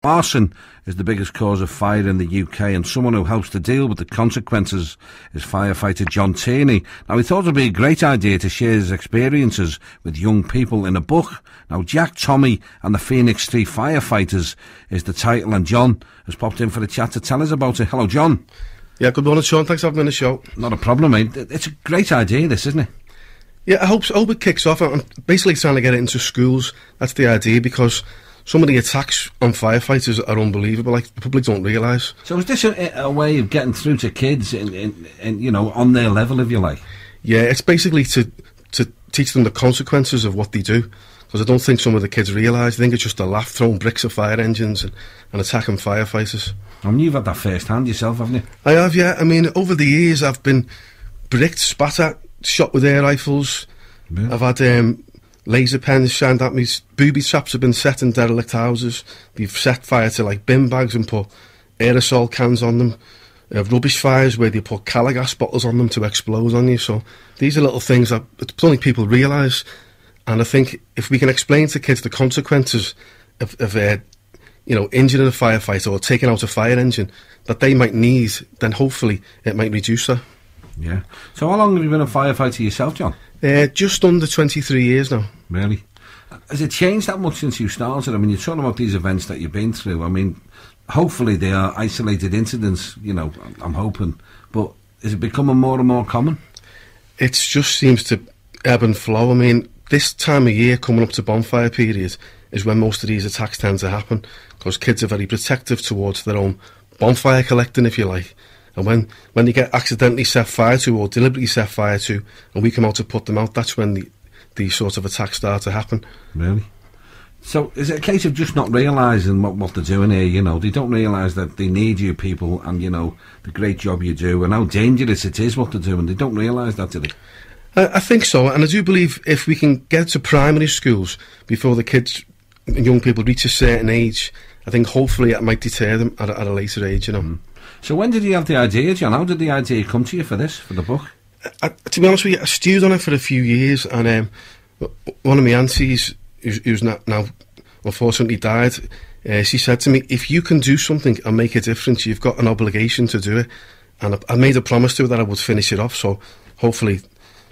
Arson is the biggest cause of fire in the UK, and someone who helps to deal with the consequences is Firefighter John Tierney. Now, he thought it would be a great idea to share his experiences with young people in a book. Now, Jack, Tommy and the Phoenix Street Firefighters is the title, and John has popped in for a chat to tell us about it. Hello, John. Yeah, good morning, Sean. Thanks for having me on the show. Not a problem, mate. It's a great idea, this, isn't it? Yeah, I hope it kicks off. I'm basically trying to get it into schools. That's the idea, because some of the attacks on firefighters are unbelievable. Like, the public don't realise. So is this a way of getting through to kids in you know, on their level, if you like? Yeah, it's basically to teach them the consequences of what they do. Because I don't think some of the kids realise. They think it's just a laugh, throwing bricks at fire engines and attacking firefighters. I mean, you've had that first hand yourself, haven't you? I have, yeah. I mean, over the years I've been bricked, spat at, shot with air rifles. Yeah. I've had laser pens shined at me. Booby traps have been set in derelict houses. They've set fire to like bin bags and put aerosol cans on them. Rubbish fires where they put Calagas bottles on them to explode on you. So these are little things that I don't think people realise. And I think if we can explain to kids the consequences of you know, injuring a firefighter or taking out a fire engine that they might need, then hopefully it might reduce that. Yeah. So how long have you been a firefighter yourself, John? Just under 23 years now. Really? Has it changed that much since you started? I mean, you're talking about these events that you've been through. I mean, hopefully they are isolated incidents, you know, I'm hoping. But is it becoming more and more common? It just seems to ebb and flow. I mean, this time of year, coming up to bonfire period, is when most of these attacks tend to happen, because kids are very protective towards their own bonfire collecting, if you like. And when they get accidentally set fire to or deliberately set fire to, and we come out to put them out, that's when these sort of attacks start to happen. Really? So is it a case of just not realising what they're doing here, you know? They don't realise that they need you people and, you know, the great job you do and how dangerous it is what they're doing. They don't realise that, do they? I think so, and I do believe if we can get to primary schools before the kids and young people reach a certain age, I think hopefully it might deter them at a later age, you know. Mm. So when did you have the idea, John? How did the idea come to you for this, for the book? To be honest with you, I stewed on it for a few years, and one of my aunties, who's now unfortunately died, she said to me, if you can do something and make a difference, you've got an obligation to do it. And I made a promise to her that I would finish it off, so hopefully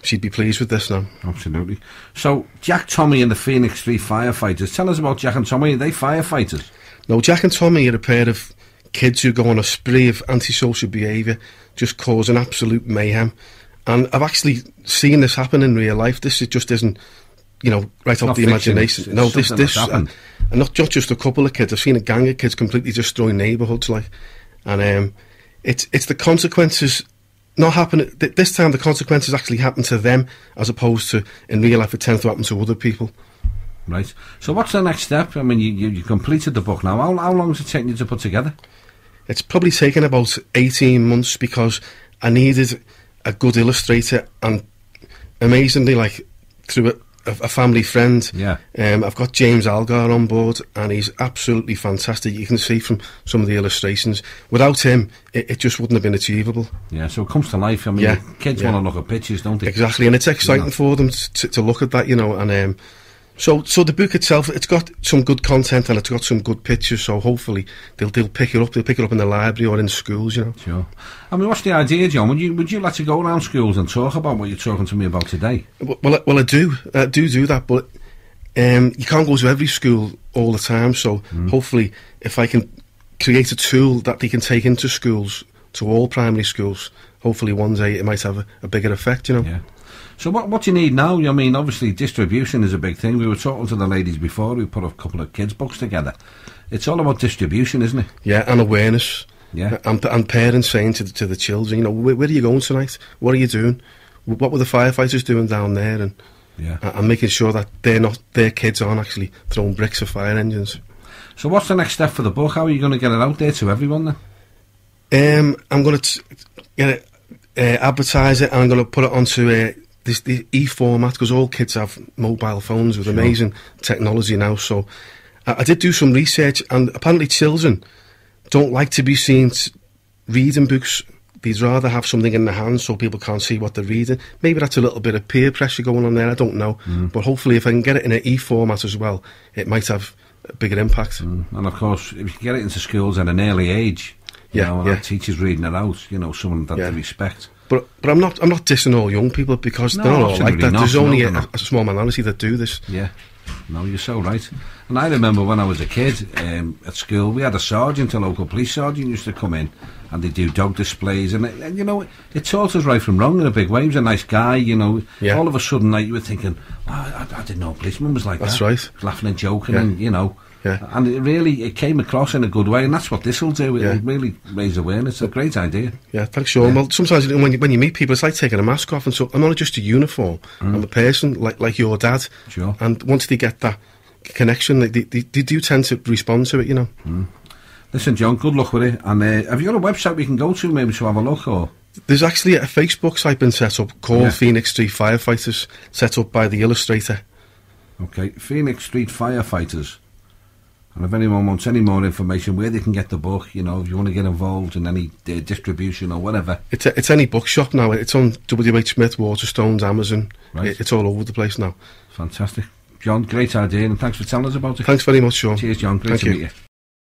she'd be pleased with this now. Absolutely. So, Jack, Tommy and the Phoenix Street Firefighters. Tell us about Jack and Tommy. Are they firefighters? No, Jack and Tommy are a pair of kids who go on a spree of antisocial behaviour, just causing absolute mayhem. And I've actually seen this happen in real life. This just isn't, you know, right off the imagination. No, this and not just a couple of kids. I've seen a gang of kids completely destroy neighbourhoods, like, and it's the consequences. Not happening this time. The consequences actually happen to them, as opposed to in real life it tends to happen to other people. Right. So what's the next step? I mean, you completed the book now. How long has it taken you to put together? It's probably taken about 18 months because I needed a good illustrator, and amazingly, like, through a family friend, yeah. I've got James Algar on board, and he's absolutely fantastic. You can see from some of the illustrations. Without him, it just wouldn't have been achievable. Yeah, so it comes to life. I mean, yeah, kids want to look at pictures, don't they? Exactly, and it's exciting for them to look at that, you know. And so the book itself, it's got some good content and it's got some good pictures. So hopefully they'll pick it up. They'll pick it up in the library or in schools, you know. Sure. I mean, what's the idea, John? Would you like to go around schools and talk about what you're talking to me about today? Well, I do that, but you can't go to every school all the time. So hopefully, if I can create a tool that they can take into schools, to all primary schools, hopefully one day it might have a bigger effect, you know. Yeah. So what do you need now? I mean, obviously distribution is a big thing. We were talking to the ladies before who put a couple of kids' books together. It's all about distribution, isn't it? Yeah, and awareness. Yeah. And parents saying to the children, you know, where are you going tonight? What are you doing? What were the firefighters doing down there? And and making sure that their kids aren't actually throwing bricks at fire engines. So what's the next step for the book? How are you going to get it out there to everyone then? I'm going to get it, advertise it, and I'm going to put it onto the e-format, because all kids have mobile phones with amazing technology now. So I did do some research, and apparently children don't like to be seen reading books. They'd rather have something in their hands so people can't see what they're reading. Maybe that's a little bit of peer pressure going on there, I don't know. But hopefully if I can get it in an e-format as well, it might have a bigger impact. And of course, if you can get it into schools at an early age, you know, and teachers reading it out, you know, someone that they respect. But I'm not dissing all young people, because they're not all like that. There's only a small minority that do this. Yeah. No, you're so right. And I remember when I was a kid, at school, we had a sergeant, a local police sergeant used to come in, and they do dog displays, and you know, it taught us right from wrong in a big way. He was a nice guy, you know. All of a sudden, like, you were thinking, I didn't know a policeman was like that. That's right. Laughing and joking, and, you know. And it came across in a good way, and that's what this will do. It really raise awareness. It's a great idea. Yeah, thanks, Sean. Well, sometimes when you meet people, it's like taking a mask off, and so I'm not just a uniform. I'm a person like your dad. Sure. And once they get that connection, they do tend to respond to it, you know. Listen, John, good luck with it. And have you got a website we can go to maybe to have a look? Or there's actually a Facebook site been set up called Phoenix Street Firefighters, set up by the illustrator. Okay, Phoenix Street Firefighters. And if anyone wants any more information, where they can get the book, you know, if you want to get involved in any distribution or whatever. It's any bookshop now. It's on WH Smith, Waterstones, Amazon. Right. It's all over the place now. Fantastic. John, great idea, and thanks for telling us about it. Thanks very much, Sean. Cheers, John. Great to meet you.